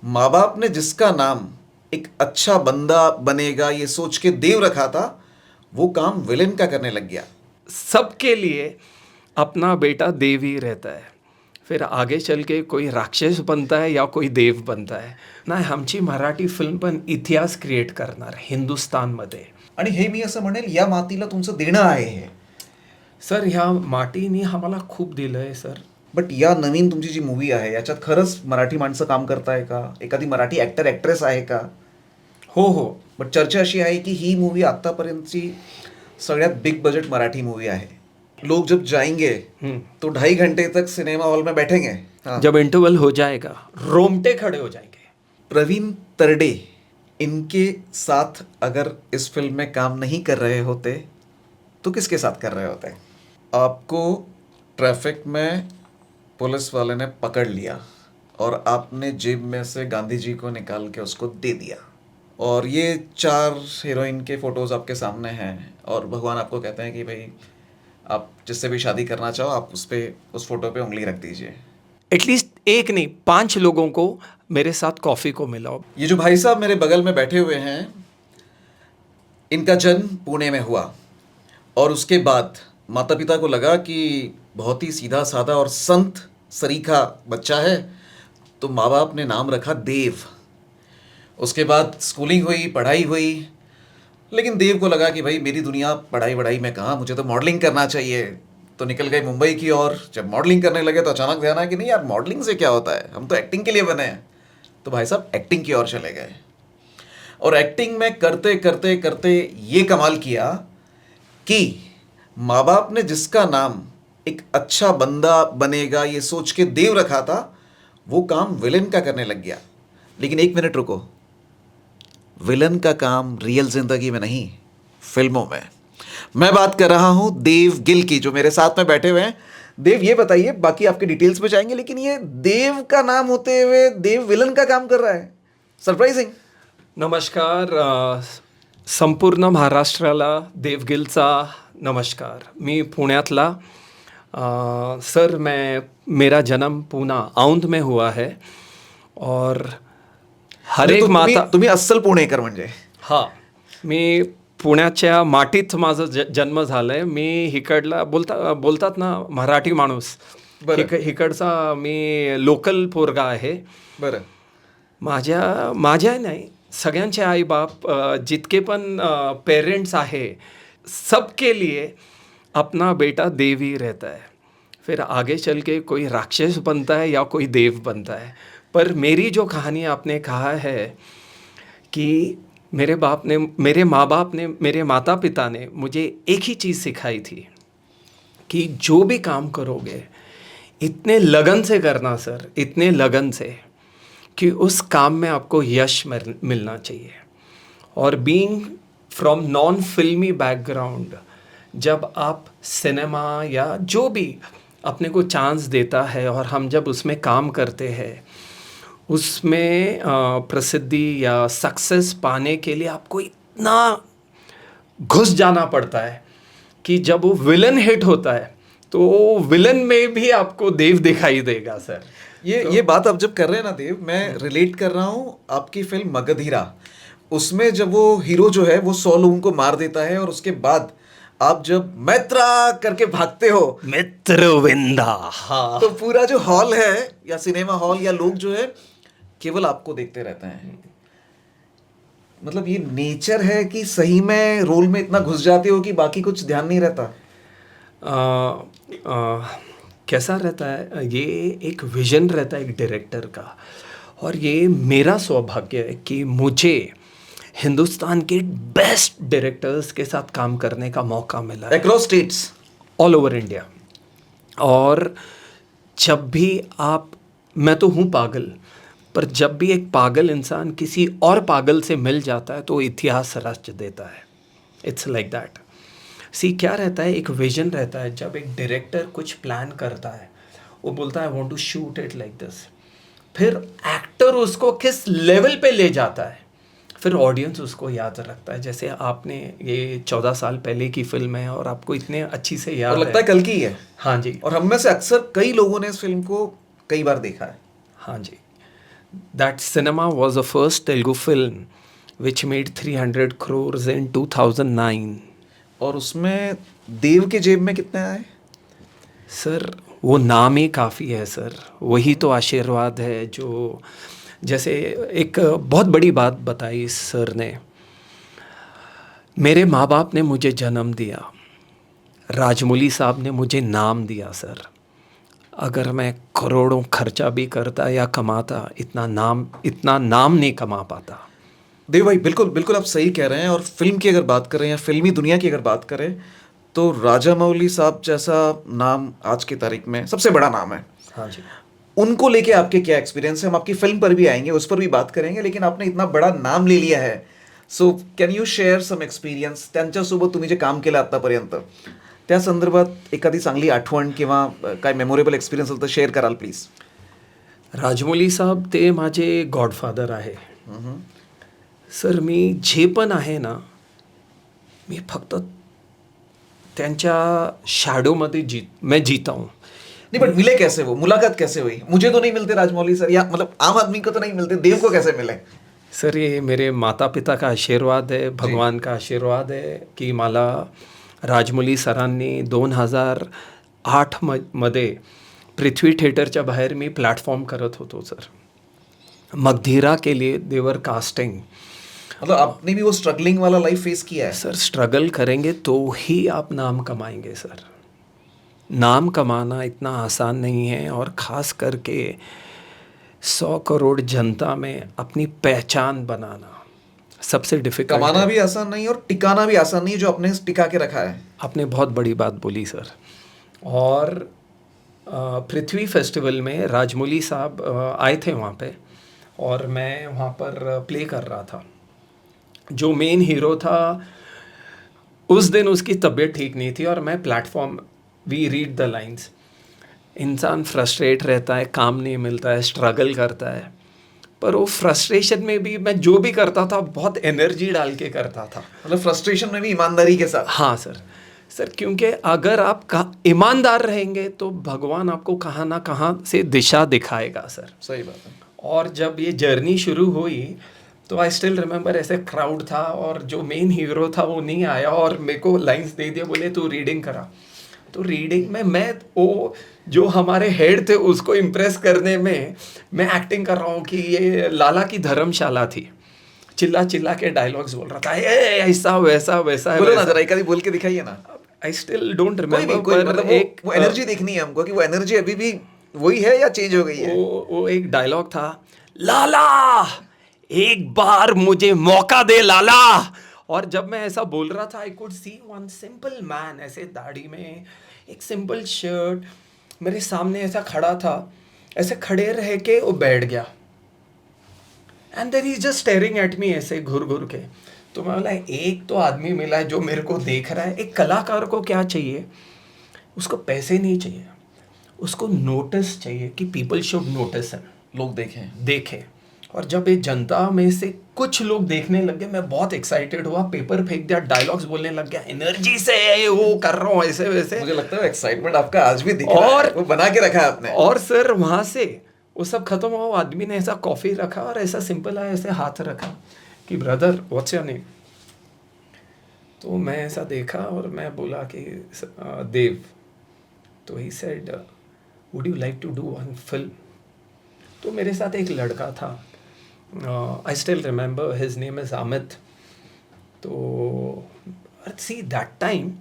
माँ बाप ने जिसका नाम एक अच्छा बंदा बनेगा ये सोच के देव रखा था, वो काम विलेन का करने लग गया। सबके लिए अपना बेटा देव ही रहता है, फिर आगे चल के कोई राक्षस बनता है या कोई देव बनता है ना. आमची मराठी फिल्म पण इतिहास क्रिएट करणार हिंदुस्थानमध्ये. आणि हे मी असं म्हणेल, या मातीला तुमचं देणं आहे हे. सर ह्या माटीने आम्हाला खूप दिलं आहे सर. बट या नवीन तुमची जी मूवी आहे याच्यात खरंच मराठी माणसं काम करताय का? एखादी मराठी ॲक्टर ॲक्ट्रेस आहे का? हो हो. बट चर्चा अशी आहे की ही मूवी आत्तापर्यंतची सगळ्यात बिग बजट मराठी मूवी आहे. लोग जब जाएंगे तो 2.5 घंटे तक सिनेमा हॉल में बैठेंगे. हाँ. जब इंटरवल हो जाएगा रोमटे खड़े हो जाएंगे. प्रवीण तरडे इनके साथ अगर इस फिल्म में काम नहीं कर रहे होते तो किसके साथ कर रहे होते? आपको ट्रैफिक में पुलिस वाले ने पकड़ लिया और आपने जेब में से गांधी जी को निकाल के उसको दे दिया, और ये 4 हीरोइन के फ़ोटोज़ आपके सामने हैं, और भगवान आपको कहते हैं कि भाई आप जिससे भी शादी करना चाहो आप उस फोटो पे उंगली रख दीजिए. एटलीस्ट एक नहीं 5 लोगों को मेरे साथ कॉफ़ी को मिलाओ. ये जो भाई साहब मेरे बगल में बैठे हुए हैं, इनका जन्म पुणे में हुआ, और उसके बाद माता पिता को लगा कि बहुत ही सीधा साधा और संत सरीखा बच्चा है, तो माँ बाप ने नाम रखा देव. उसके बाद स्कूलिंग हुई, पढ़ाई हुई, लेकिन देव को लगा कि भाई मेरी दुनिया पढ़ाई वढ़ाई में कहाँ, मुझे तो मॉडलिंग करना चाहिए. तो निकल गए मुंबई की ओर. जब मॉडलिंग करने लगे तो अचानक ध्यान आया कि नहीं यार, मॉडलिंग से क्या होता है, हम तो एक्टिंग के लिए बने हैं. तो भाई साहब एक्टिंग की ओर चले गए, और एक्टिंग में करते करते करते ये कमाल किया कि माँ बाप ने जिसका नाम एक अच्छा बंदा बनेगा ये सोच के देव रखा था, वो काम विलेन का करने लग गया. लेकिन 1 मिनट रुको, विलन का काम रियल जिंदगी में नहीं, फिल्मों में. मैं बात कर रहा हूं देव गिल की, जो मेरे साथ में बैठे हुए हैं. देव, ये बताइए, बाकी आपके डिटेल्स पे जाएंगे, लेकिन ये देव का नाम होते हुए देव विलन का काम कर रहा है. सरप्राइजिंग. नमस्कार. संपूर्ण महाराष्ट्राला देवगिलचा नमस्कार. मी पुण्यातला. सर मेरा जन्म पूना औंध में हुआ है, और हर एक माता. तुम्ही अस्सल पुणेकर म्हणजे. हां, मी पुण्याच्या मातीत माझं जन्म झालाय. मी हिकडला बोलतात ना मराठी माणूस, हिकडचा मी लोकल पोरगा आहे. बरं. माझ्या नाही, सगळ्यांचे आईबाप जितके पण पेरेंट्स आहे, सबके लिए अपना बेटा देव ही रहता है, फिर आगे चल के कोई राक्षस बनता है या कोई देव बनता है. पर मेरी जो कहानी आपने कहा है कि मेरे माँ बाप ने, मेरे माता पिता ने मुझे एक ही चीज़ सिखाई थी कि जो भी काम करोगे इतने लगन से करना सर, इतने लगन से कि उस काम में आपको यश मिलना चाहिए. और बीइंग फ्रॉम नॉन फिल्मी बैकग्राउंड, जब आप सिनेमा या जो भी अपने को चांस देता है और हम जब उसमें काम करते हैं, उसमें प्रसिद्धि या सक्सेस पाने के लिए आपको इतना घुस जाना पड़ता है कि जब वो विलन हिट होता है तो विलन में भी आपको देव दिखाई देगा सर. ये बात आप जब कर रहे हैं ना देव, मैं रिलेट कर रहा हूँ आपकी फिल्म मगधीरा. उसमें जब वो हीरो जो है वो 100 लोगों को मार देता है, और उसके बाद आप जब मैत्रा करके भागते हो, मित्रविंदा, हाँ, तो पूरा जो हॉल है या सिनेमा हॉल या लोग जो है केवल आपको देखते रहते हैं. मतलब ये नेचर है कि सही में रोल में इतना घुस जाते हो कि बाकी कुछ ध्यान नहीं रहता. कैसा रहता है, ये एक विजन रहता है एक डायरेक्टर का, और ये मेरा सौभाग्य है कि मुझे हिंदुस्तान के बेस्ट डायरेक्टर्स के साथ काम करने का मौका मिला है, across states, all over India. और जब भी मैं तो हूँ पागल, पर जब भी एक पागल इंसान किसी और पागल से मिल जाता है तो इतिहास रच देता है. It's like that. क्या रहता है, एक विजन रहता है. जब एक डायरेक्टर कुछ प्लान करता है, वो बोलता है I want to shoot it like this, फिर एक्टर उसको किस लेवल पे ले जाता है, फिर ऑडियंस उसको याद रखता है. जैसे आपने ये 14 साल पहले की फिल्म है और आपको इतने अच्छी से याद और लगता है कल की है. हाँ जी. और हम में से अक्सर कई लोगों ने इस फिल्म को कई बार देखा है. हाँ जी. That cinema was the first Telugu film which made 300 crores in 2009. और उसमें देव के जेब में कितने आए? सर वो नाम ही काफ़ी है सर, वही तो आशीर्वाद है जो, जैसे एक बहुत बड़ी बात बताई इस सर ने। मेरे माँ बाप ने मुझे जन्म दिया, राजमौली साहब ने मुझे नाम दिया सर। अगर मैं करोड़ों खर्चा भी करता या कमाता, इतना नाम नहीं कमा पाता। देव भाई, बिल्कुल बिल्कुल आप सही कह रहे हैं। और फिल्म की अगर बात करें या फिल्मी दुनिया की अगर बात करें, तो राजा मौली साहब जैसा नाम आज की तारीख में सबसे बड़ा नाम है। हाँ जी। उनको लेके आपके क्या एक्सपीरियंस है? हम आपकी फिल्म पर भी आएंगे, उस पर भी बात करेंगे, लेकिन आपने इतना बड़ा नाम ले लिया है, so can you share some experience? त्यांच्यासोबत तुम्ही जे काम केलं आतापर्यंत, त्या संदर्भात एखादी चांगली आठवण किंवा काय मेमोरेबल एक्सपिरियन्स असेल तर शेअर कराल प्लीज. राजमौली साहब ते माझे गॉडफादर आहे. सर मी जे पण आहे ना, मी फक्त त्यांच्या शॅडोमध्ये मैं जीता हूँ. नहीं, बट मिले कैसे? वो मुलाकात कैसे हुई? मुझे तो नहीं मिलते राजमौली सर, या मतलब आम आदमी को तो नहीं मिलते, देव को कैसे मिले? सर ये मेरे माता पिता का आशीर्वाद आहे, भगवान का आशीर्वाद आहे की मला राजमौली सरांनी 2008 मध्ये पृथ्वी थिएटरच्या बाहेर मी प्लॅटफॉर्म करत होतो सर. मगधीरा के लिए देवर कास्टिंग. मतलब आपने भी वो स्ट्रगलिंग वाला लाइफ फेस किया है? सर स्ट्रगल करेंगे तो ही आप नाम कमाएंगे सर. नाम कमाना इतना आसान नहीं है, और ख़ास करके 100 करोड़ जनता में अपनी पहचान बनाना सबसे डिफिकल्ट. कमाना भी आसान नहीं और टिकाना भी आसान नहीं, जो आपने टिका के रखा है. आपने बहुत बड़ी बात बोली सर. और पृथ्वी फेस्टिवल में राजमौली साहब आए थे वहाँ पे, और मैं वहाँ पर प्ले कर रहा था. जो मेन हीरो था उस दिन उसकी तबीयत ठीक नहीं थी, और मैं platform, we read the lines. इंसान फ्रस्ट्रेट रहता है, काम नहीं मिलता है, स्ट्रगल करता है, पर वो फ्रस्ट्रेशन में भी मैं जो भी करता था बहुत एनर्जी डाल के करता था. मतलब फ्रस्ट्रेशन में भी ईमानदारी के साथ. हाँ सर. सर क्योंकि अगर आप ईमानदार रहेंगे तो भगवान आपको कहाँ ना कहाँ से दिशा दिखाएगा सर. सही बात है. और जब ये जर्नी शुरू हुई तो आई स्टिल रिमेंबर, ऐसे क्राउड था और जो मेन हीरो था वो नहीं आया, और मेरे को लाइंस दे दिया, बोले तू रीडिंग करा. तो रीडिंग में मैं वो जो हमारे हेड थे उसको इम्प्रेस करने में मैं एक्टिंग कर रहा हूँ कि ये लाला की धर्मशाला थी. चिल्ला चिल्ला के डायलॉग्स बोल रहा था, ऐसा वैसा वैसा. बोलो ना जरा, एक आधी बोल के दिखाइए ना. आई स्टिल डोंट रिमेंबर, पर मतलब एक वो एनर्जी देखनी है हमको कि वो एनर्जी अभी भी वही है या चेंज हो गई है. वो एक डायलॉग था, लाला एक बार मुझे मौका दे लाला. और जब मैं ऐसा बोल रहा था, I could see one simple man, ऐसे दाढ़ी में, एक सिंपल शर्ट, मेरे सामने ऐसा खड़ा था. ऐसे खड़े रह के वो बैठ गया, and then he just staring at me ऐसे घूर घूर के. तो मैं बोला एक तो आदमी मिला है जो मेरे को देख रहा है. एक कलाकार को क्या चाहिए? उसको पैसे नहीं चाहिए, उसको नोटिस चाहिए कि पीपल शुड नोटिस हिम, लोग देखें. और जब ये जनता में से कुछ लोग देखने लगे, मैं बहुत एक्साइटेड हुआ, पेपर फेंक दिया, डायलॉग्स बोलने लग गया, एनर्जी से वो कर रहा हूँ ऐसे वैसे. मुझे लगता है एक्साइटमेंट आपका आज भी दिख रहा है, वो बना के रखा है आपने. और सर वहाँ से वो सब खत्म हुआ, वो आदमी ने ऐसा कॉफ़ी रखा और ऐसा सिंपल आया, ऐसे हाथ रखा कि ब्रदर व्हाट्स योर नेम. तो मैं ऐसा देखा और मैं बोला कि देव. तो he said would you like to do one film. तो मेरे साथ एक लड़का था, I still remember his name is Amit. तो see that time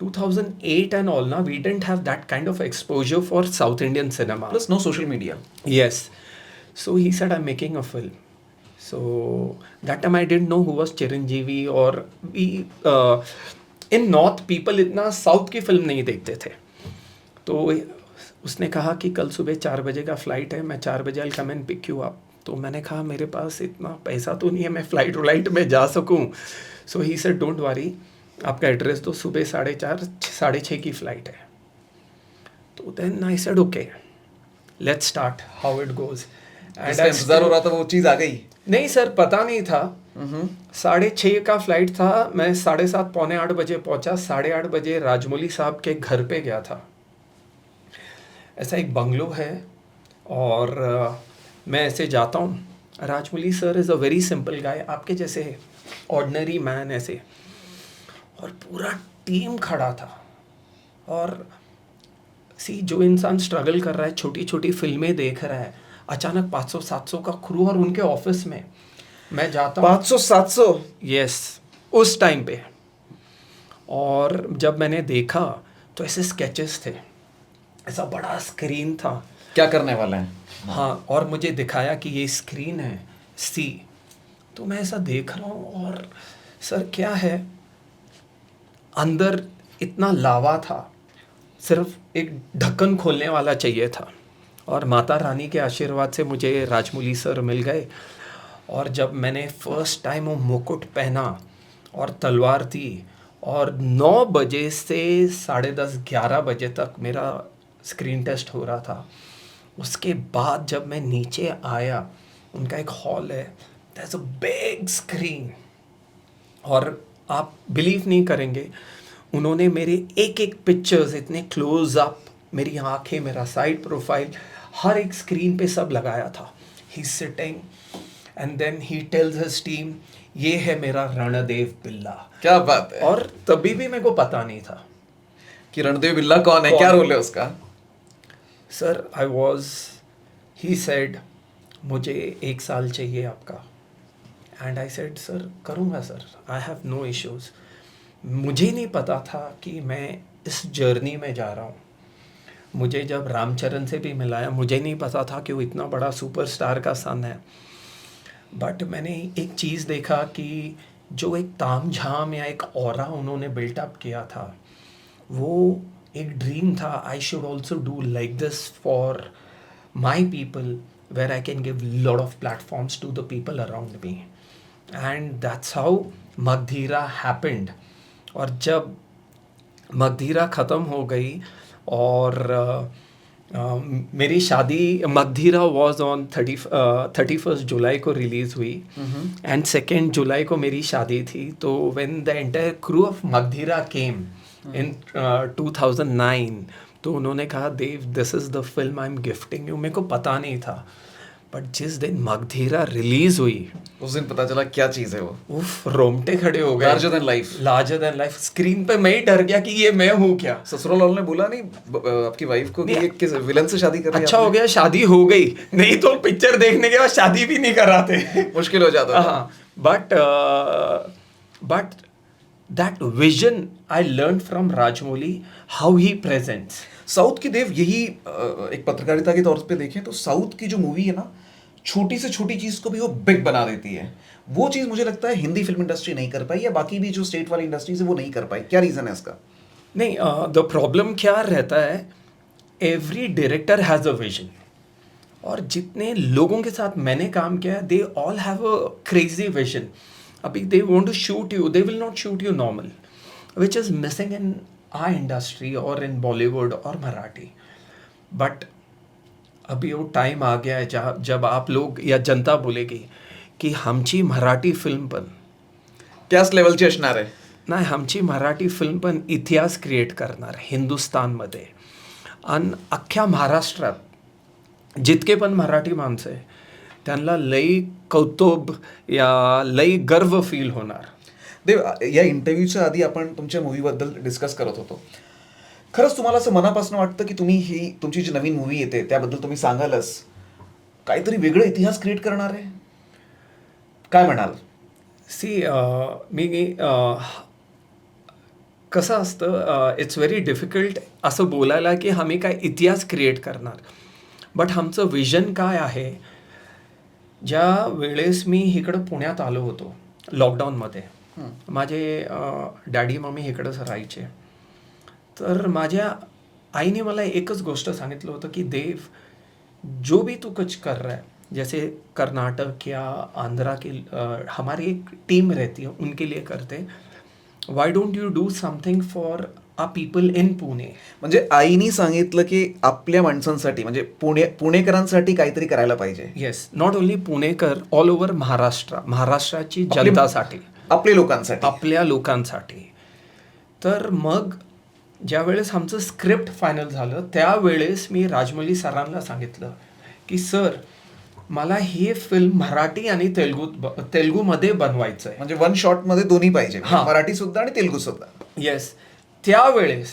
2008 and all, now we didn't have that kind of exposure for South Indian cinema. Plus no social media. Yes. So he said, I'm making a film. So that time I didn't know who was Chiranjeevi, or we in North people इतना South की film नहीं देखते थे. तो उसने कहा कि कल सुबह 4 बजे का फ्लाइट है, मैं 4 बजे I'll come and pick you up. तो मैंने कहा मेरे पास इतना पैसा तो नहीं है मैं फ्लाइट में जा सकूं. So he said, don't worry, आपका एड्रेस तो सुबह 4:30 6:30 की फ़्लाइट है. तो then I said okay let's start how it goes. जिसका इंतजार हो रहा था वो चीज़ आ गई. नहीं सर, पता नहीं था. 6:30 का फ्लाइट था, मैं 7:30 पौने 8 बजे पहुंचा. 8:30 बजे राजमौली साहब के घर पे गया था. ऐसा एक बंगलो है, और मैं ऐसे जाता हूँ, Rajamouli sir is a very simple guy, आपके जैसे ऑर्डिनरी मैन ऐसे, और पूरा टीम खड़ा था। और सी, जो इंसान स्ट्रगल कर रहा है, छोटी छोटी फिल्में देख रहा है, अचानक 500-700 का क्रू और उनके ऑफिस में मैं जाता हूँ। 500-700? यस, उस टाइम पे। और जब मैंने देखा तो ऐसे स्केचेस थे, ऐसा बड़ा स्क्रीन था। क्या करने वाले हैं? हाँ, और मुझे दिखाया कि ये स्क्रीन है सी। तो मैं ऐसा देख रहा हूँ और सर क्या है, अंदर इतना लावा था, सिर्फ एक ढक्कन खोलने वाला चाहिए था। और माता रानी के आशीर्वाद से मुझे राजमौली सर मिल गए। और जब मैंने फर्स्ट टाइम वो मुकुट पहना और तलवार दी, और 9 बजे से 10:30-11 बजे तक मेरा स्क्रीन टेस्ट हो रहा था। उसके बाद जब मैं नीचे आया, उनका एक हॉल है, that is a big screen, और आप बिलीव नहीं करेंगे, उन्होंने मेरे एक एक पिक्चर्स इतने क्लोज अप, मेरी आंखें, मेरा साइड प्रोफाइल, हर एक स्क्रीन पे सब लगाया था। He sitting and then he tells his team, ये है मेरा रणदेव बिल्ला। क्या बात है! और तभी भी मेरे को पता नहीं था कि रणदेव बिल्ला कौन है, क्या रोल है उसका? Sir I was, he said मुझे 1 साल चाहिए आपका। एंड आई सेड सर करूँगा sir, I have no issues. मुझे नहीं पता था कि मैं इस जर्नी में जा रहा हूँ। मुझे जब रामचरण से भी मिलाया, मुझे नहीं पता था कि वो इतना बड़ा सुपरस्टार का सन है। बट मैंने एक चीज़ देखा कि जो एक तामझाम या एक ऑरा उन्होंने बिल्टअप किया था, वो एक ड्रीम था, I should also do like this for my people, where I can give lot of platforms to the people around me. And that's how Magadheera happened. और जब मगधीरा ख़त्म हो गई और मेरी शादी, मगधीरा वॉज ऑन 31 जुलाई को रिलीज़ हुई, एंड 2 जुलाई को मेरी शादी थी। तो when the entire crew of Magadheera came in 2009, तो उन्होंने कहा Dev, this is the film I am gifting you. मेरे को पता नहीं था, बट जिस दिन मगधीरा रिलीज हुई, उस दिन पता चला क्या चीज है वो। उफ, रोमटे खड़े हो गए। Larger than life. Larger than life screen पे मैं ही डर गया कि ये मैं हूँ क्या। ससुराल वालों ने बोला नहीं आपकी वाइफ को कि ये किस विलन से शादी कर रही है? अच्छा हो गया शादी हो गई, नहीं तो पिक्चर देखने के बाद शादी भी नहीं कराते। मुश्किल हो जाता था। हाँ, but that vision I learn from Rajamouli, how he presents. South की देव यही एक पत्रकारिता के तौर पे देखें तो साउथ की जो मूवी है ना, छोटी से छोटी चीज को भी वो बिग बना देती है। वो चीज मुझे लगता है हिंदी फिल्म इंडस्ट्री नहीं कर पाई, या बाकी भी जो स्टेट वाली इंडस्ट्रीज है वो नहीं कर पाई। क्या रीजन है इसका? नहीं, द प्रॉब्लम क्या रहता है, every director has a vision, और जितने लोगों के साथ मैंने काम किया है, they all have a crazy vision. अभी they want to shoot you, they will not shoot you normal, which is missing in our industry और इन बॉलीवुड और मराठी। बट अभी वो टाइम आ गया है जब आप लोग या जनता बोलेगी की आमची मराठी फिल्म पण, त्याच लेवलची असणार आहे. नाही, आमची मराठी फिल्म पण इतिहास क्रिएट करणार हिंदुस्थानमध्ये. आणि अख्ख्या महाराष्ट्रात जितके पण मराठी माणसं आहे त्यांना लई कौतुक या लई गर्व फील होणार. देव, या इंटरव्ह्यूच्या आधी आपण तुमच्या मूवीबद्दल डिस्कस करत होतो. खरंच तुम्हाला असं मनापासून वाटतं की तुम्ही ही तुमची जी नवीन मूवी येते त्याबद्दल तुम्ही सांगालच, काहीतरी वेगळं इतिहास क्रिएट करणार आहे? काय म्हणाल? सी, मी कसं असतं, इट्स व्हेरी डिफिकल्ट असं बोलायला की आम्ही काय इतिहास क्रिएट करणार. बट आमचं विजन काय आहे, ज्या वेळेस मी इकडं पुण्यात आलो होतो लॉकडाऊनमध्ये, माझे डॅडी मम्मी इकडंच राहायचे. तर माझ्या आईने मला एकच गोष्ट सांगितलं होतं की देव, जो भी तू कुछ कर रहा है, जैसे कर्नाटक या आंध्रा की हमारी एक टीम रहती है, उनके लिए करते, why don't you do something for a people in Pune. म्हणजे आईनी सांगितलं की आपल्या माणसांसाठी, म्हणजे पुणेकरांसाठी काहीतरी करायला पाहिजे. Yes, not only Punekar, all over महाराष्ट्राची जनतासाठी, आपल्या लोकांसाठी. आपल्या लोकांसाठी. तर मग ज्यावेळेस आमचं स्क्रिप्ट फायनल झालं त्यावेळेस मी राजमौली सरांना सांगितलं की सर, मला ही फिल्म मराठी आणि तेलुगूमध्ये बनवायचं आहे. म्हणजे वन शॉट मध्ये दोन्ही पाहिजे, हा. मराठी सुद्धा आणि तेलुगू सुद्धा. येस. त्यावेळेस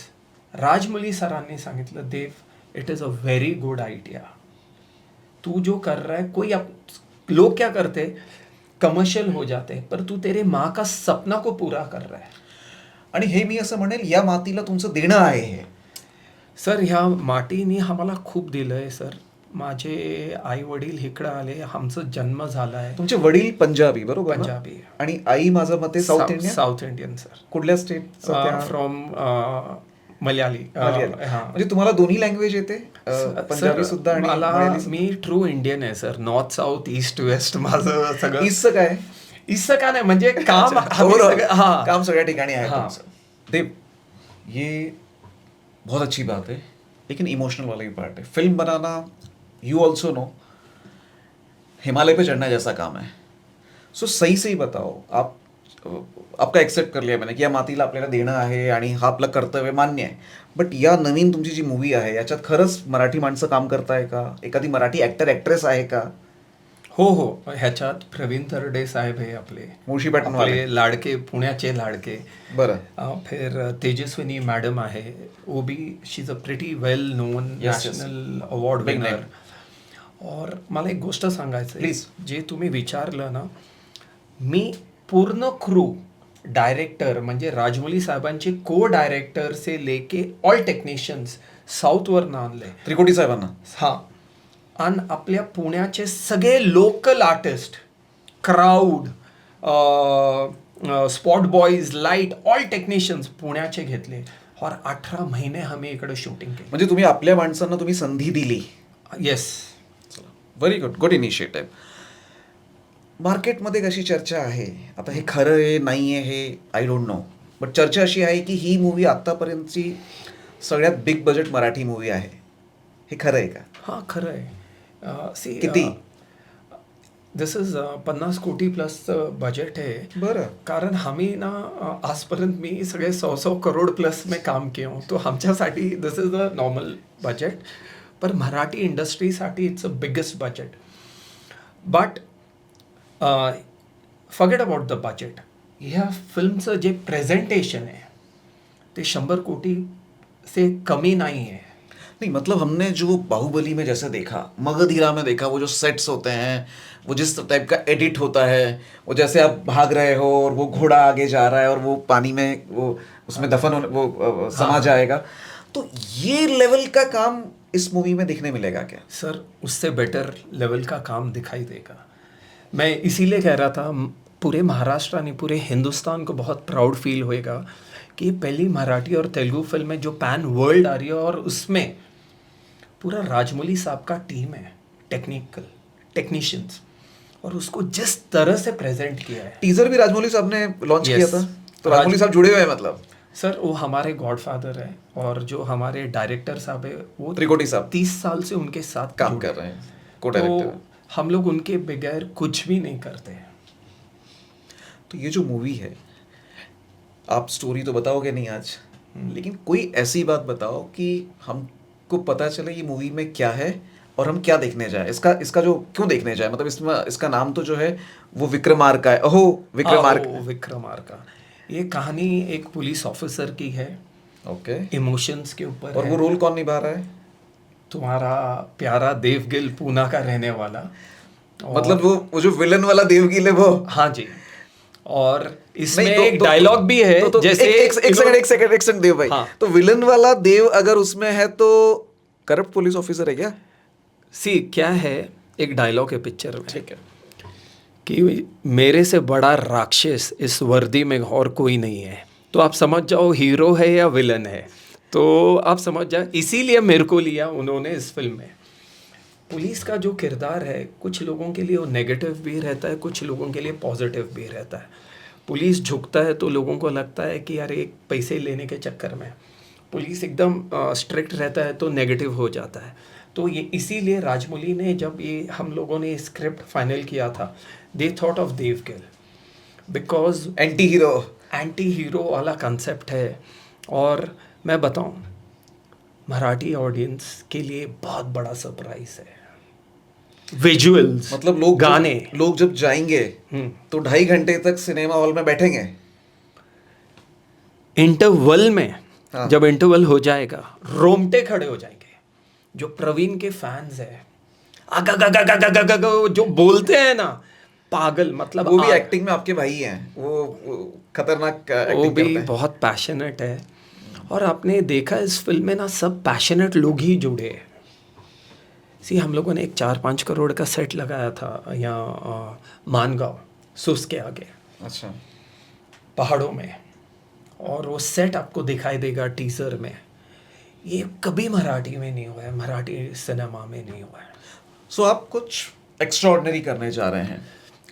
राजमौली सरांनी सांगितलं, Dev, it is a very good idea. तू जो कर रहा है, लोग क्या करते, कमर्शियल हो जाते, पर तू तेरे माँ का सपना को पूरा कर रहा है. आणि हे मी असं म्हणेल, या मातीला तुमचं देणं आहे हे. सर, ह्या मातीने आम्हाला खूप दिलंय सर. माझे आई वडील इकडं आले, आमचा जन्म झालाय. तुमचे वडील पंजाबी बरोबर ना? पंजाबी. आणि आई माझं मते south Indian. South Indian sir. कुठल्या स्टेट? फ्रॉम मल्याळी. म्हणजे तुम्हाला दोन्ही लँग्वेज येते, पंजाबी सुद्धा आणि मल्याळी सुद्धा? मी ट्रू इंडियन आहे sir. North south east west माझं सगळं. ईस्टचं काय? ईस्टचं काय नाही, म्हणजे काम काम सगळ्या ठिकाणी आहे तुमचं. देव, ये बहुत अच्छी बात है, लेकिन इमोशनल वाला ही पार्ट है. फिल्म बनाना, यू ऑल्सो नो, हिमालय पे चढ़ना जैसा काम है. सो सही से ही बताओ, आपका एक्सेप्ट कर लिया मैंने की या मातीला आपल्याला देणं आहे आणि हा आपलं कर्तव्य मान्य आहे. बट या नवीन तुमची जी मूवी आहे, याच्यात खरंच मराठी माणसं काम करताय का? एखादी मराठी ॲक्टर ॲक्ट्रेस आहे का? हो. ह्याच्यात प्रवीण तरडे साहेब हे आपले मुळशीपॅटर्नवाले लाडके, पुण्याचे लाडके. बरं. फिर तेजस्विनी मॅडम आहे, वो भी she is a pretty well known national award winner. और मला एक गोष्ट सांगायचं प्लीज. जे तुम्ही विचारलं ना, मी पूर्ण क्रू, डायरेक्टर म्हणजे राजमौली साहेबांचे को डायरेक्टर से लेके ऑल टेक्निशियन्स साऊथवरनं आणले. त्रिकोटी साहेबांना? हां. आणि आपल्या पुण्याचे सगळे local artist, crowd, spot boys, light, all technicians पुण्याचे घेतले. और 18 महिने आम्ही इकडे शूटिंग केली. म्हणजे तुम्ही आपल्या माणसांना तुम्ही संधी दिली. Yes. Very good, good initiative. मार्केटमध्ये कशी चर्चा आहे आता, हे खरं आहे नाही आहे हे आय डोंट नो, बट चर्चा अशी आहे की ही मूवी आत्तापर्यंतची सगळ्यात बिग बजेट मराठी मूवी आहे. हे खरं आहे का? हां, खरं आहे. किती? दिस इज 50 कोटी प्लस बजेट है. बरं. कारण आम्ही ना आजपर्यंत मी सगळे 100 करोड प्लस में काम किया हूँ, तो आमच्यासाठी this is a normal budget. पर मराठी इंडस्ट्रीसाठी it's a biggest budget. But forget about the budget. ह्या फिल्मचं जे प्रेझेंटेशन आहे ते 100 कोटी से कमी नाही है. नहीं, मतलब हमने जो बाहुबली में जैसे देखा, मगधीरा में देखा, वो जो सेट्स होते हैं, वो जिस टाइप का एडिट होता है, वो जैसे आप भाग रहे हो और वो घोड़ा आगे जा रहा है और वो पानी में वो उसमें दफन होने वो समा जाएगा, तो ये लेवल का काम इस मूवी में देखने मिलेगा क्या? सर, उससे बेटर लेवल का काम दिखाई देगा. मैं इसीलिए कह रहा था, पूरे महाराष्ट्र आणि पूरे हिंदुस्तान को बहुत प्राउड फील होएगा कि पहली मराठी और तेलुगु फिल्म है जो पैन वर्ल्ड आ रही है, और उसमें पूरा राजमौली साहब का टीम है, टेक्नीशियंस, और उसको जिस तरह से प्रेजेंट किया है. टीजर भी राजमौली साहब ने लॉन्च किया था, तो राजमौली साहब जुड़े हुए हैं मतलब? सर, वो हमारे गॉडफादर है, और जो हमारे डायरेक्टर साहब है वो त्रिकोटी साहब 30 साल से उनके साथ काम कर रहे हैं, को डायरेक्टर. तो हम लोग उनके बगैर कुछ भी नहीं करते हैं. तो ये जो मूवी है, आप स्टोरी तो बताओगे नहीं आज, लेकिन कोई ऐसी बात बताओ कि हमको पता चले ये मूवी में क्या है और हम क्या देखने जाए. इसका जो क्यों देखने जाए, मतलब इसमें इसका नाम तो जो है वो विक्रमार्का है. ओहो, विक्रमार्का. ये कहानी एक पुलिस ऑफिसर की है. ओके. इमोशंस के ऊपर. और वो रोल कौन निभा रहा है? तुम्हारा प्यारा देवगिल, पूना का रहने वाला. मतलब वो जो विलन वाला देवगिल है वो? हाँ जी. और इसमें एक डायलॉग भी है, जैसे एक सेकंड देव भाई. तो विलन वाला देव अगर उसमें है तो करप्ट पुलिस ऑफिसर है क्या? सी क्या है, एक डायलॉग है पिक्चर में. ठीक है. कि मेरे से बड़ा राक्षस इस वर्दी में और कोई नहीं है. तो आप समझ जाओ हीरो है या विलन है, तो आप समझ जाओ. इसीलिए मेरे को लिया उन्होंने इस फिल्म में. पुलिस का जो किरदार है, कुछ लोगों के लिए वो नेगेटिव भी रहता है, कुछ लोगों के लिए पॉजिटिव भी रहता है. पुलिस झुकता है तो लोगों को लगता है कि यार एक पैसे लेने के चक्कर में. पुलिस एकदम स्ट्रिक्ट रहता है तो नेगेटिव हो जाता है. तो ये इसीलिए राजमौली ने, जब ये हम लोगों ने स्क्रिप्ट फाइनल किया था, they thought of Dev Gill, because anti hero वाला कंसेप्ट है. और मैं बताऊं, मराठी ऑडियंस के लिए बहुत बड़ा सरप्राइज है. विजुअल्स, मतलब लोग गाने। लोग जब जाएंगे तो 2.5 घंटे तक सिनेमा हॉल में बैठेंगे। इंटरवल में हाँ। जब इंटरवल हो जाएगा रोमटे खड़े हो जाएंगे। जो प्रवीण के फैंस है जो बोलते हैं ना, पागल, मतलब वो भी एक्टिंग में आपके भाई हैं, वो खतरनाक वो एक्टिंग भी करते हैं। बहुत पैशनेट है। और आपने देखा इस फिल्म में ना सब पैशनेट लोग ही जुड़े हैं। सी हम लोगों ने एक 4-5 करोड़ का सेट लगाया था यहाँ मानगांव सुस के आगे अच्छा। पहाड़ों में, और वो सेट आपको दिखाई देगा टीजर में। ये कभी मराठी में नहीं हुआ है, मराठी सिनेमा में नहीं हुआ है। सो आप कुछ एक्स्ट्राऑर्डिनरी करने जा रहे हैं।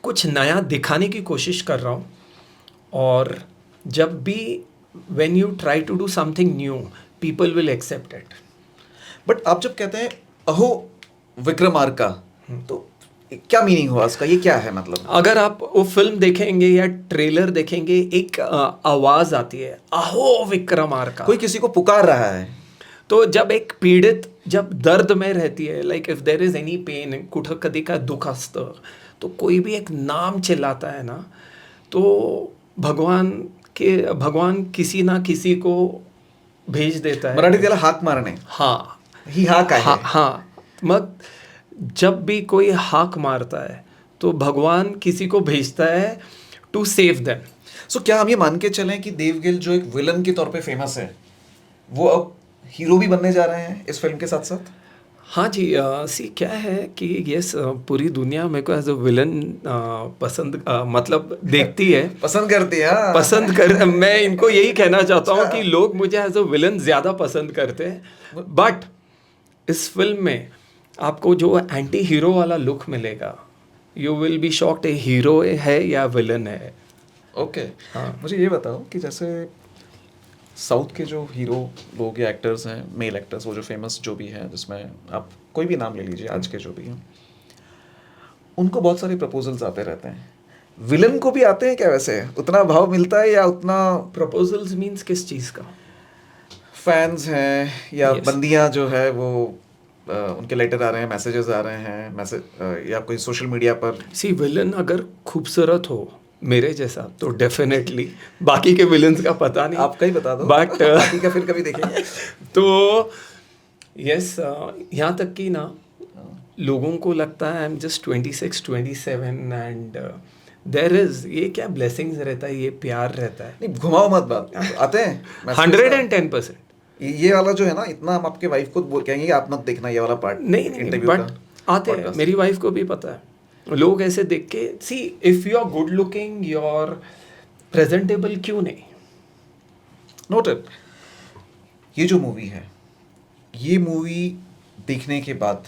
कुछ नया दिखाने की कोशिश कर रहा हूँ। और जब भी when you try to do something new, people will accept it. But आप जब कहते हैं अहो विक्रमार्का, तो क्या मीनिंग हुआ उसका, ये क्या है मतलब? अगर आप वो फिल्म देखेंगे या ट्रेलर देखेंगे, एक आवाज आती है, अहो विक्रमार्का। कोई किसी को पुकार रहा है। तो जब एक पीड़ित जब दर्द में रहती है, like if there is any pain, कुठं कधी का दुख असतं, तो कोई भी एक नाम चिल्लाता है ना, तो भगवान किसी ना किसी को भेज देता है। मराठी त्याला हाक मारणे, हाँ, ही हाक आहे. हाँ, मग जब भी कोई हाक मारता है तो भगवान किसी को भेजता है टू सेव देम। सो क्या हम ये मान के चलें कि देव गिल जो एक विलन के तौर पे फेमस है, वो अब हीरो भी बनने जा रहे हैं इस फिल्म के साथ साथ? हाँ जी, सी क्या है कि यस, पूरी दुनिया मेरे को एज अ विलन पसंद मतलब देखती है, पसंद करती है, हाँ। पसंद कर। मैं इनको यही कहना चाहता हूँ कि लोग मुझे एज अ विलन ज़्यादा पसंद करते हैं। बट इस फिल्म में आपको जो एंटी हीरो वाला लुक मिलेगा, you will be shocked, A hero है या विलन है। ओके। हाँ। मुझे ये बताओ कि जैसे साउथ के जो हीरो लोग या एक्टर्स हैं, मेल एक्टर्स, वो जो फेमस जो भी हैं, जिसमें आप कोई भी नाम ले लीजिए आज के जो भी हैं, उनको बहुत सारे प्रपोजल्स आते रहते हैं। विलन को भी आते हैं क्या वैसे? उतना भाव मिलता है या उतना? प्रपोजल्स मीन्स किस चीज़ का? फैंस हैं या Yes. बंदियां जो है वो उनके लेटर आ रहे हैं, मैसेजेस आ रहे हैं, मैसेज या कोई सोशल मीडिया पर? सी विलन अगर खूबसूरत हो मेरे जैसा तो डेफिनेटली, बाकी के विलन्स का पता नहीं, आपका ही बता दो, बट बाकी का फिर कभी देखेंगे। तो यस, यहाँ तक कि ना लोगों को लगता है I am just 26-27 and there is, ये क्या ब्लेसिंग्स रहता है, ये प्यार रहता है। नहीं, घुमाओ मत बात, आते हैं messages 110%। ये वाला जो है ना, इतना हम आपके वाइफ को बोल कहेंगे कि आप मत देखना ये वाला पार्ट नहीं, इंटरव्यू बट का। आते हैं, मेरी वाइफ को भी पता है। लोग ऐसे देख के, see if you are good looking, you are presentable, क्यों नहीं। नोटेड। ये जो मूवी है, ये मूवी देखने के बाद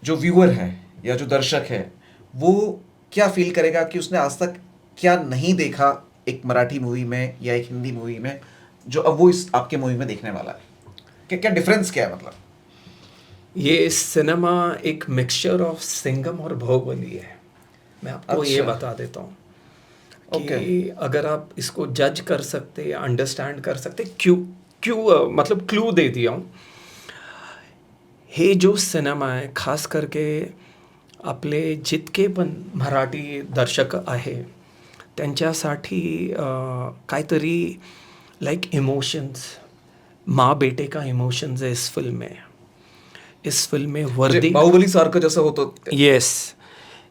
जो व्यूअर है या जो दर्शक है, वो क्या फील करेगा कि उसने आज तक क्या नहीं देखा एक मराठी मूवी में या एक हिंदी मूवी में, जो अब वो इस आपके मूवी में देखने वाला है? क्या क्या डिफरेंस क्या है मतलब? ये सिनेमा एक मिक्सचर ऑफ सिंघम और बाहुबली है। मैं आपको ये अच्छा। बता देता हूँ कि Okay. अगर आप इसको जज कर सकते, अंडरस्टैंड कर सकते, मतलब क्लू दे दिया हूँ। हे जो सिनेमा आहे, खास करके आपले जितके पण मराठी दर्शक आहे त्यांच्यासाठी काहीतरी लाईक इमोशन्स, माँ बेटे का इमोशन्स आहे इस फिल्म में। इस फिल्म में वर्दी, बाहुबली सारखं जसं होतं येस,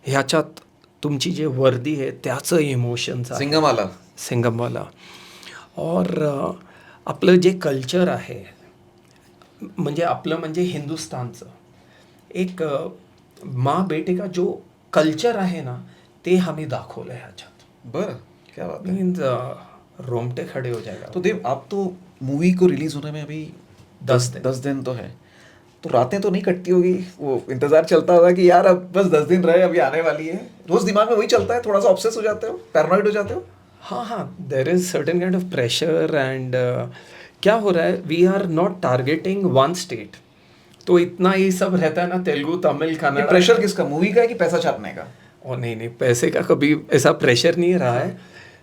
ह्याच्यात तुमची जे वर्दी आहे त्याचं इमोशन्स आहे, सिंगमवाला. सिंगमवाला. और आपलं जे कल्चर आहे, म्हणजे आपलं म्हणजे हिंदुस्थानचं एक माँ बेटे का जो कल्चर आहे ना, ते आम्ही दाखवलं आहे ह्याच्यात. बरं, क्या बात है. मीन्स रोमटे खड़े हो जाएगा. तो देव, आप तो मूवी को रिलीज होने में अभी 10 दिन तो है, तो रातें तो नहीं कटती होगी? वो इंतजार चलता होगा कि यार अब बस 10 दिन रहे, अभी आने वाली है, रोज दिमाग में वही चलता है? थोड़ा सा ऑब्सेस हो जाते हो, पैरानॉइड हो जाते हो? हाँ, there is certain kind of pressure and क्या हो रहा है, we are not targeting one state, तो इतना ही सब रहता है ना, तेलुगु, तमिल, ये कन्नड़। प्रेशर किसका, मूवी का है कि पैसा छापने का? और नहीं, पैसे का कभी ऐसा प्रेशर नहीं रहा है,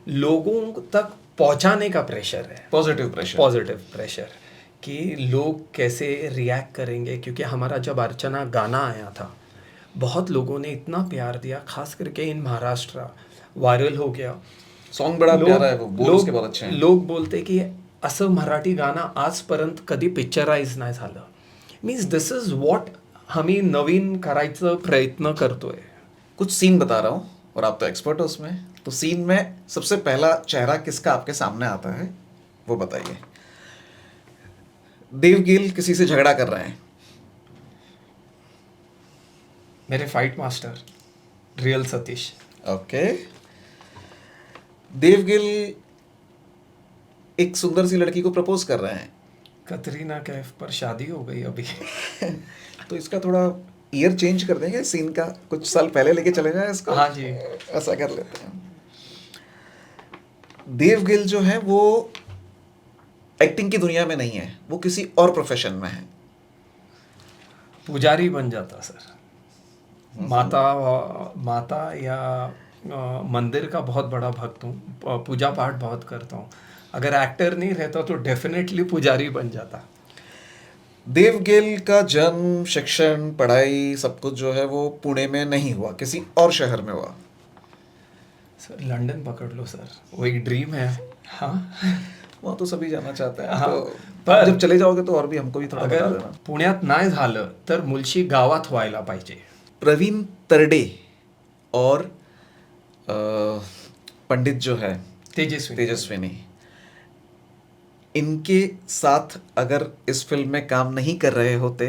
लोगों तक पहुंचाने का प्रेशर है, पॉजिटिव प्रेशर. पॉजिटिव प्रेशर कि लोग कैसे रिएक्ट करेंगे, क्योंकि हमारा जब अर्चना गाना आया था बहुत लोगों ने इतना प्यार दिया, खास करके इन महाराष्ट्र वायरल हो गया. सॉन्ग बड़ा प्यारा है, वो बोल उसके बहुत अच्छे हैं. लोक बोलते की असं मराठी गाणं आजपर्यंत कधी पिक्चराइज नाही झालं. मीन्स दिस इज व्हॉट आम्ही नवीन करायचं प्रयत्न करतोय. कुछ सीन बता रहा हूँ और आप तो एक्सपर्ट हो उसमें, तो सीन में सबसे पहला चेहरा किसका आपके सामने आता है वो बताइए. देवगिल किसी से झगड़ा कर रहे हैं. मेरे fight master real Satish. Okay. Dev Gill एक सुंदर सी लड़की को प्रपोज कर रहे हैं. कतरीना कैफ पर शादी हो गई अभी. तो इसका थोड़ा ईयर चेंज कर देंगे सीन का, कुछ साल पहले लेके चले जाए इसको. हाँ जी. ऐसा कर लेते हैं. देवगिल जो है वो एक्टिंग की दुनिया में नहीं है, वो किसी और प्रोफेशन में है. पुजारी बन जाता सर. माता या मंदिर का बहुत बड़ा भक्त हूँ, पूजा पाठ बहुत करता हूँ. अगर एक्टर नहीं रहता तो डेफिनेटली पुजारी बन जाता. देवगिल का जन्म, शिक्षण, पढ़ाई सब कुछ जो है वो पुणे में नहीं हुआ, किसी और शहर में हुआ. सर लंदन पकड़ लो सर, वो एक ड्रीम है. हाँ वहाँ तो सभी जाना चाहते हैं. हाँ, तो पर जब चले जाओगे तो और भी हमको भी थोड़ा बता अगर देना. पुण्यात नाही झालं तर मुळशी गावात व्हायला पाहिजे. प्रवीण तरडे और पंडित जो है तेजस्विनी, इनके साथ अगर इस फिल्म में काम नहीं कर रहे होते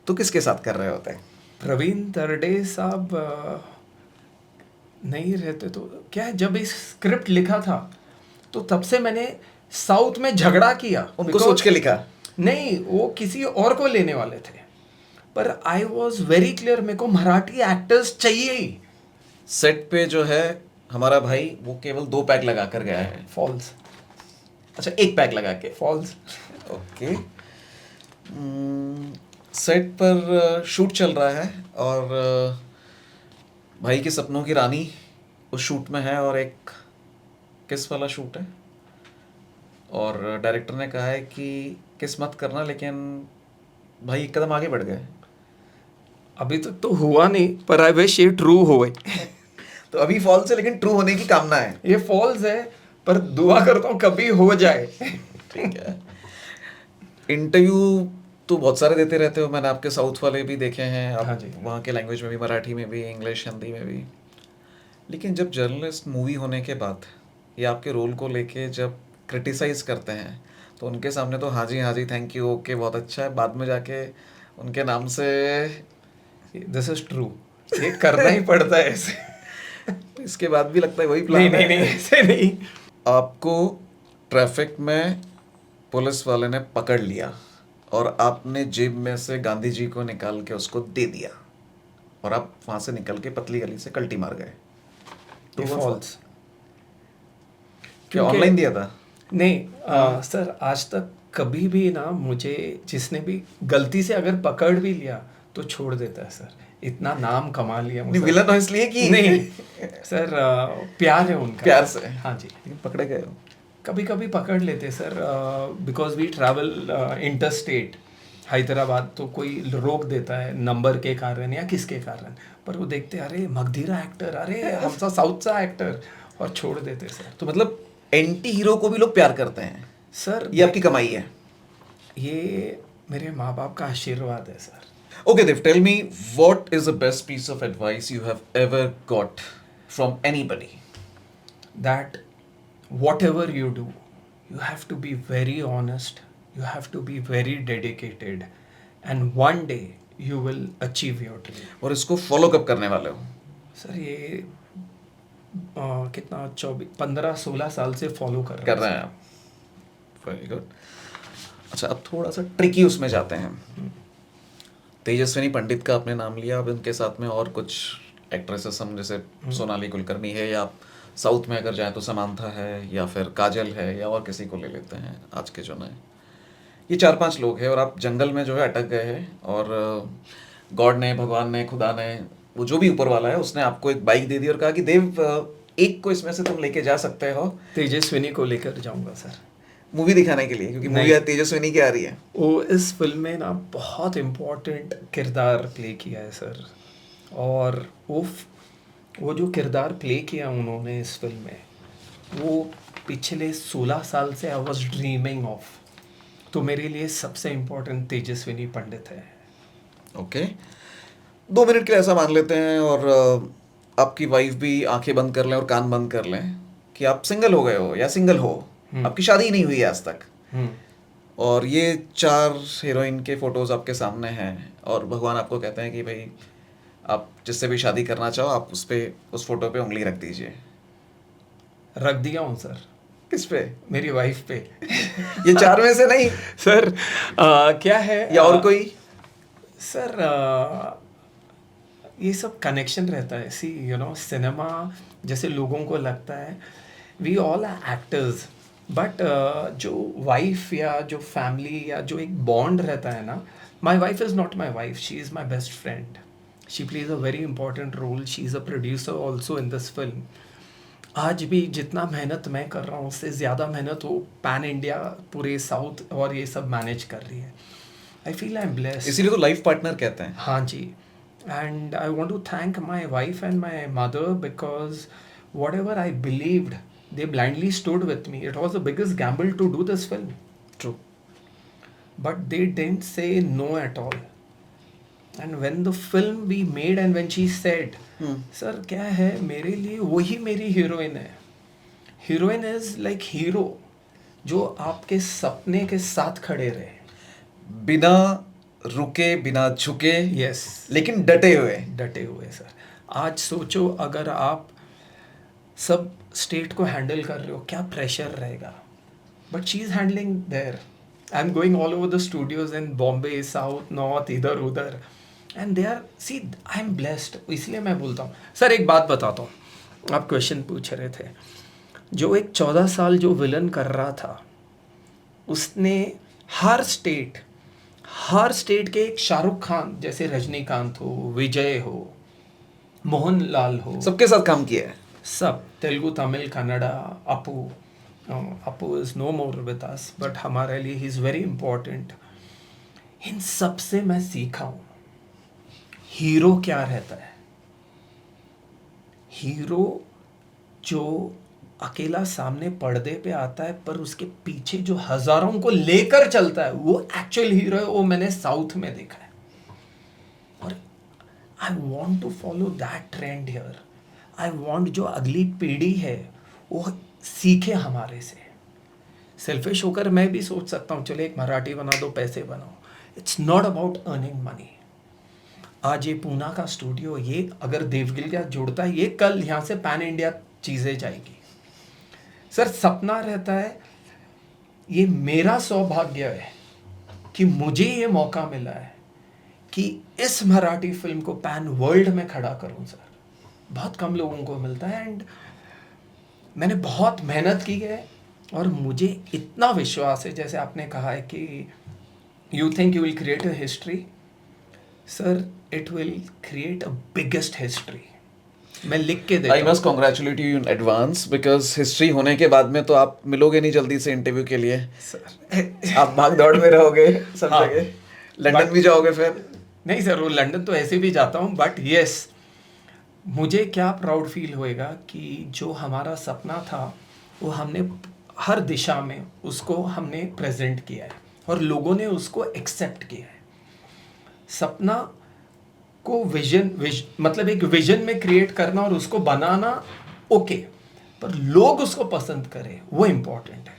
तो किसके साथ कर रहे होते? प्रवीण तरडे साहब नहीं रहते तो क्या, जब इस स्क्रिप्ट लिखा था तो तब से मैंने साउथ में झगड़ा किया. उनको सोच के लिखा? नहीं, वो किसी और को लेने वाले थे, पर आई वॉज वेरी क्लियर मेरे को मराठी एक्टर्स चाहिए ही. सेट पे जो है हमारा भाई वो केवल 2 पैक लगा कर गया है. फॉल्स. अच्छा, 1 पैक लगा के. फॉल्स. ओके. सेट पर शूट चल रहा है और भाई के सपनों की रानी उस शूट में है और एक किस वाला शूट है और डायरेक्टर ने कहा है कि किस मत करना, लेकिन भाई एक कदम आगे बढ़ गए. अभी तक तो हुआ नहीं, पर आई विश ये ट्रू होए. तो अभी फॉल्स है लेकिन ट्रू होने की कामना है. ये फॉल्स है पर दुआ करता हूँ कभी हो जाए. ठीक है. इंटरव्यू तो बहुत सारे देते रहते हो, मैंने आपके साउथ वाले भी देखे हैं. आप हाँ जी. वहाँ के लैंग्वेज में भी, मराठी में भी, इंग्लिश, हिंदी में भी. लेकिन जब जर्नलिस्ट मूवी होने के बाद या आपके रोल को लेके जब क्रिटिसाइज करते हैं तो उनके सामने तो हाँ जी थैंक यू, ओके बहुत अच्छा है, बाद में जाके उनके नाम से दिस इज ट्रू, ये करना ही पड़ता है ऐसे. इसके बाद भी लगता है वही प्लान नहीं नहीं ऐसे नहीं. आपको ट्रैफिक में पुलिस वाले ने पकड़ लिया और आपने जेब में से गांधी जी को निकाल के उसको दे दिया और आप वहां से निकल के पतली गली से कल्टी मार गए. तो वो फॉल्स. क्या ऑनलाइन दिया था? नहीं सर, आज तक कभी भी ना मुझे जिसने भी गलती से अगर पकड़ भी लिया तो छोड़ देता है सर. इतना नाम कमा लिया नहीं, विलन हो इसलिए कि नहीं सर, प्यार है उनका. प्यार से. हाँ जी. लेकिन पकड़े गए हो? कभी कभी पकड़ लेते sir, because we travel interstate Hyderabad, तो कोई रोक देता है नंबर के कारण या किसके कारण, पर वो देखते अरे मगधीरा एक्टर, अरे हमसा साउथचा एक्टर, और छोड़ देते सर. तो मतलब एंटी हीरो को भी लोग प्यार करते हैं सर ये आपकी कमाई है? ये मेरे माँ बाप का आशीर्वाद है sir. Okay, Dev, tell me, what is the best piece of advice you have ever got from anybody? That whatever you do, you have to be very honest, you have to be very dedicated, and one day you will achieve your dream. और इसको follow कब करने वाले हो? Sir ये कितना 15-16 साल से फॉलो कर रहे हैं आप. Very good. अच्छा, अब थोड़ा सा ट्रिकी उसमें जाते हैं. तेजस्विनी पंडित का आपने नाम लिया, अब उनके साथ में और कुछ एक्ट्रेसेस हम, जैसे सोनाली कुलकर्णी है, या आप साउथ में अगर जाए तो समांथा है, या फिर काजल है, या और किसी को ले लेते हैं आज के जो नए. ये 4-5 लोग हैं और आप जंगल में जो है अटक गए हैं और गॉड ने, भगवान ने, खुदा ने, वो जो भी ऊपर वाला है, उसने आपको एक बाइक दे दी और कहा कि देव एक को इसमें से तुम लेके जा सकते हो. तेजस्विनी को लेकर जाऊंगा सर. मूवी दिखाने के लिए, क्योंकि मूवी नहीं। तेजस्विनी की आ रही है। वो इस फिल्म में ना बहुत इम्पोर्टेंट किरदार प्ले किया है सर, और वो जो किरदार प्ले किया उन्होंने इस फिल्म में, वो पिछले 16 साल से आई वॉज ड्रीमिंग ऑफ। तो मेरे लिए सबसे इम्पोर्टेंट तेजस्विनी पंडित है। ओके, 2 मिनट के लिए ऐसा मान लेते हैं, और आपकी वाइफ भी आंखें बंद कर लें और कान बंद कर लें कि आप सिंगल हो गए हो या सिंगल हो, आपकी शादी ही नहीं हुई है आज तक, और ये 4 हीरोइन के फोटोज आपके सामने हैं, और भगवान आपको कहते हैं कि भाई आप जिससे भी शादी करना चाहो आप उस फोटो पे उंगली रख दीजिए। रख दिया हूँ सर। किस पे? मेरी वाइफ पे। ये 4 में से नहीं सर क्या है, या और कोई? सर ये सब कनेक्शन रहता है। सी सिनेमा जैसे लोगों को लगता है we all are actors, but जो वाइफ या जो फैमिली या जो एक बॉन्ड रहता है ना, my wife is not my wife, she is my best friend, she plays a very important role, she is a producer also in this film. आज भी जितना मेहनत मैं कर रहा हूँ उससे ज़्यादा मेहनत वो पैन इंडिया पूरे साउथ और ये सब मैनेज कर रही है। I feel I am blessed, इसीलिए तो लाइफ पार्टनर कहते हैं। हाँ जी, and I want to thank my wife and my mother because whatever I believed, they blindly stood with me. It was the biggest gamble to do this film, true. but they didn't say no at all. And when the film we made and when she said, sir क्या है मेरे लिए वही मेरी heroine है। Heroine is like hero जो आपके सपने के साथ खड़े रहे, बिना रुके बिना झुके, यस, लेकिन डटे हुए। डटे हुए सर। आज सोचो अगर आप सब स्टेट को हैंडल कर रहे हो क्या प्रेशर रहेगा, but she is handling there. I am going all over the studios in Bombay, south, north, इधर उधर, and they are, see I am blessed. इसलिए मैं बोलता हूँ सर, एक बात बताता हूँ, आप क्वेश्चन पूछ रहे थे, जो एक 14 साल जो विलन कर रहा था उसने हर स्टेट के, एक शाहरुख खान जैसे रजनीकांत हो, विजय हो, मोहनलाल हो, सबके साथ काम किया है। सब Telugu, Tamil, Kannada, Appu is no more with us, but हमारे लिए ही इज़ वेरी इंपॉर्टेंट। इन सब से मैं सीखा हूँ हीरो क्या रहता है। हीरो जो अकेला सामने पर्दे पे आता है पर उसके पीछे जो हजारों को लेकर चलता है वो एक्चुअल हीरो है। वो मैंने साउथ में देखा है, और I want to follow that trend here. I want जो अगली पीढ़ी है वो सीखे हमारे से। सेल्फिश होकर मैं भी सोच सकता हूँ चलो एक मराठी बना दो, पैसे बनाओ। It's not about earning money. आज ये पूना का स्टूडियो, ये अगर देवगिल का जुड़ता है, ये कल यहाँ से पैन इंडिया चीज़ें जाएगी। सर सपना रहता है, ये मेरा सौभाग्य है कि मुझे ये मौका मिला है कि इस मराठी फिल्म को पैन वर्ल्ड में खड़ा करूं। सर बहुत कम लोगों को मिलता है, एंड मैंने बहुत मेहनत की है, और मुझे इतना विश्वास है, जैसे आपने कहा है कि you think you will create a history, sir it will create a biggest history. मैं लिख के देता I must congratulate you in advance, because history होने के बाद में तो आप मिलोगे नहीं जल्दी से इंटरव्यू के लिए। सर आप भाग दौड़ में रहोगे सब हाँ, जगह, लंदन भी जाओगे फिर? नहीं सर, वो लंदन तो ऐसे भी जाता हूँ, बट यस, मुझे क्या प्राउड फील होएगा कि जो हमारा सपना था वो हमने हर दिशा में उसको हमने प्रेजेंट किया है, और लोगों ने उसको एक्सेप्ट किया है। सपना को मतलब एक विजन में क्रिएट करना और उसको बनाना ओके, पर लोग उसको पसंद करें वो इम्पोर्टेंट है।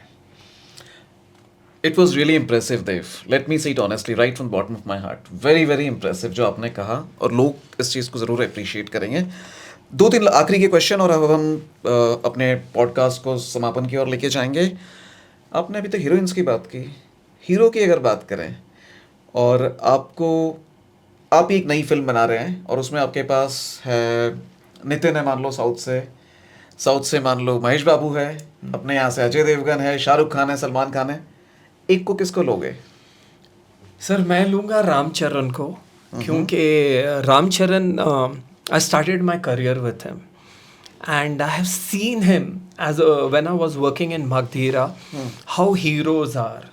It was really impressive Dev, let me say it honestly right from bottom of my heart. Very very impressive जो आपने कहा, और लोग इस चीज़ को ज़रूर अप्रिशिएट करेंगे। 2-3 आखिरी के क्वेश्चन और अब हम अपने पॉडकास्ट को समापन की ओर लेके जाएंगे। आपने अभी तक हीरोइंस की बात की, हीरो की अगर बात करें, और आप एक नई फिल्म बना रहे हैं और उसमें आपके पास है नितिन है, मान लो साउथ से मान लो महेश बाबू है, अपने यहाँ से अजय देवगन है, शाहरुख खान है, सलमान खान है, एक को किसको लोगे? सर मैं लूँगा रामचरण को, क्योंकि Ram Charan I started my career with him, And I have seen him when I was working in Magdira, how heroes are.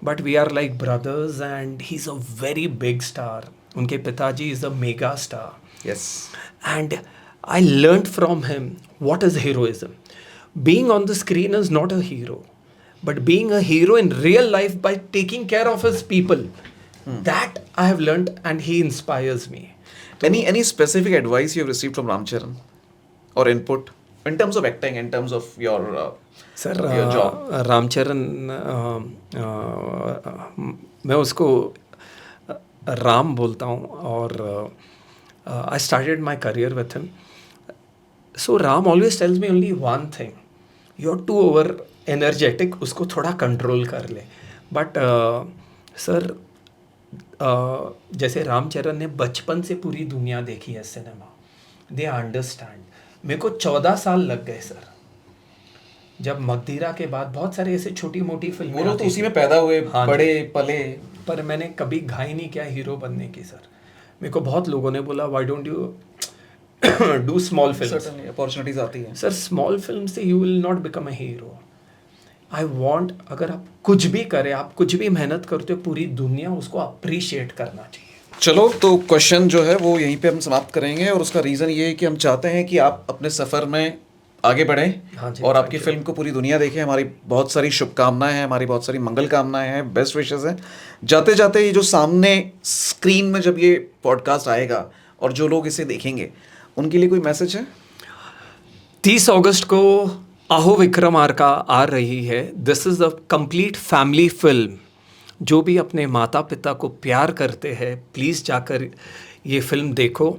But we are like brothers, and he's a very big star. Unke pitaji is a mega star. Yes. And I learned from him what is heroism. Being on the screen is not a hero, but being a hero in real life by taking care of his people. That I have learned, and he inspires me. Any specific advice you have received from Ramcharan or input in terms of acting, in terms of your sir your job? Ram Charan मैं उसको राम बोलता हूँ, और I started my career with him. So Ram always tells me only one thing, you are too over energetic, उसको थोड़ा control कर ले. But sir जैसे रामचरण ने बचपन से पूरी दुनिया देखी है सिनेमा, दे अंडरस्टैंड. मेरे को 14 साल लग गए सर. जब मगधीरा के बाद बहुत सारे ऐसे छोटी मोटी फिल्में वो लोग तो आती उसी थी. में पैदा हुए, हाँ जी. बड़े पले. पर मैंने कभी घाई नहीं किया हीरो बनने की सर. मेरे को बहुत लोगों ने बोला why don't you do small films. Certainly, opportunities आती हैं. सर स्मॉल फिल्म से you will not become a hero. I want, अगर आप कुछ भी करें, आप कुछ भी मेहनत करते हो, पूरी दुनिया उसको अप्रिशिएट करना चाहिए. चलो, तो क्वेश्चन जो है वो यहीं पे हम समाप्त करेंगे, और उसका रीज़न ये है कि हम चाहते हैं कि आप अपने सफ़र में आगे बढ़ें. हाँ जी, और thank आपकी you. फिल्म को पूरी दुनिया देखे. हमारी बहुत सारी शुभकामनाएं हैं, हमारी बहुत सारी मंगल कामनाएं हैं, बेस्ट विशेस हैं. जाते जाते ये जो सामने स्क्रीन में जब ये पॉडकास्ट आएगा और जो लोग इसे देखेंगे, उनके लिए कोई मैसेज है? 30 अगस्त को आहो विक्रमार्का आ रही है. This is a complete family film. जो भी अपने माता पिता को प्यार करते हैं, प्लीज जाकर ये फिल्म देखो.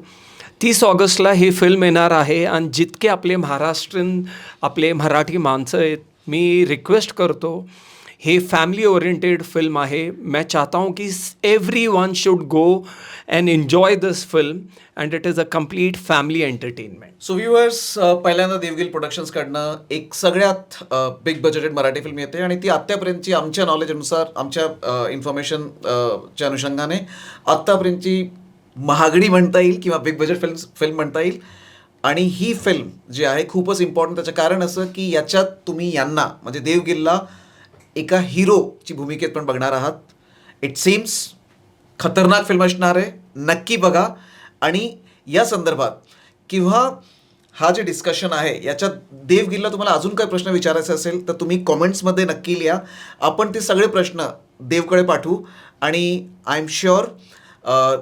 30 ऑगस्टला ही फिल्म येणार आहे, आणि जितके आपले महाराष्ट्रीयन, आपले मराठी माणसं आहेत, मी रिक्वेस्ट करतो, हे फॅमिली ओरिएंटेड फिल्म आहे. मैं चाहता हूँ कि everyone should go and enjoy this film, and it is a complete family entertainment. So viewers, पहिल्यांदा देवगिल प्रोडक्शन्सकडनं एक सगळ्यात बिग बजेटेड मराठी फिल्म येते, आणि ती आत्तापर्यंतची आमच्या नॉलेजनुसार, आमच्या इन्फॉर्मेशनच्या अनुषंगाने आत्तापर्यंतची महागडी म्हणता येईल किंवा बिग बजेट फिल्म म्हणता येईल. आणि ही फिल्म जी आहे खूपच इम्पॉर्टंट. त्याचं कारण असं की याच्यात तुम्ही यांना, म्हणजे देवगिलला एका हिरोची भूमिकेत पण बघणार आहात. इट सीम्स खतरनाक फिल्म असणार आहे. नक्की बघा. आणि या संदर्भात किंवा हा जे डिस्कशन आहे याच्यात देवगिलला तुम्हाला अजून काही प्रश्न विचारायचे असेल तर तुम्ही कॉमेंट्समध्ये नक्की लिहा. आपण ते सगळे प्रश्न देवकडे पाठवू, आणि आय एम शुअर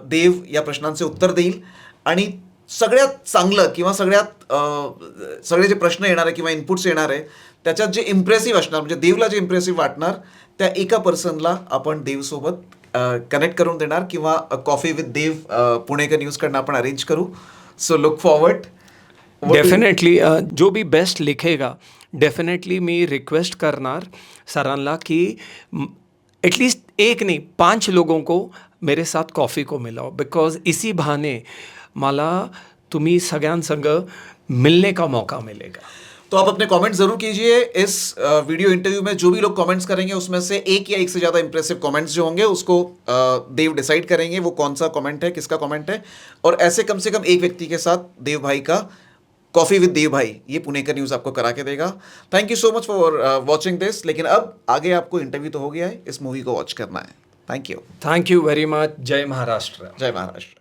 देव या प्रश्नांचे उत्तर देईल. आणि सगळ्यात चांगलं किंवा सगळे जे प्रश्न येणार आहे किंवा इनपुट्स येणार आहे त्याच्यात जे इम्प्रेसिव्ह असणार, म्हणजे देवला जे इम्प्रेसिव्ह वाटणार, त्या एका पर्सनला आपण देवसोबत कनेक्ट करून देणार, किंवा कॉफी विथ देव पुणेकर न्यूजकडनं आपण अरेंज करू. So look forward. डेफिनेटली जो भी बेस्ट लिखेगा, डेफिनेटली मी रिक्वेस्ट करणार सरांना की एटलीस्ट एक नहीं 5 लोगों को मेरे साथ कॉफ़ी को मिलाओ, बिकॉज इसी बहाने मला तुम्ही सगळ्यांसंग मिलने का मौका मिलेगा. तो आप अपने कमेंट जरूर कीजिए. इस वीडियो इंटरव्यू में जो भी लोग कमेंट्स करेंगे उसमें से एक या एक से ज़्यादा इंप्रेसिव कमेंट्स जो होंगे उसको देव डिसाइड करेंगे वो कौन सा कमेंट है, किसका कमेंट है. और ऐसे कम से कम एक व्यक्ति के साथ देव भाई का कॉफ़ी विद देव भाई ये पुणेकर न्यूज़ आपको करा के देगा. Thank you so much for watching this. लेकिन अब आगे आपको इंटरव्यू तो हो गया है, इस मूवी को वॉच करना है. Thank you very much. जय महाराष्ट्र. जय महाराष्ट्र.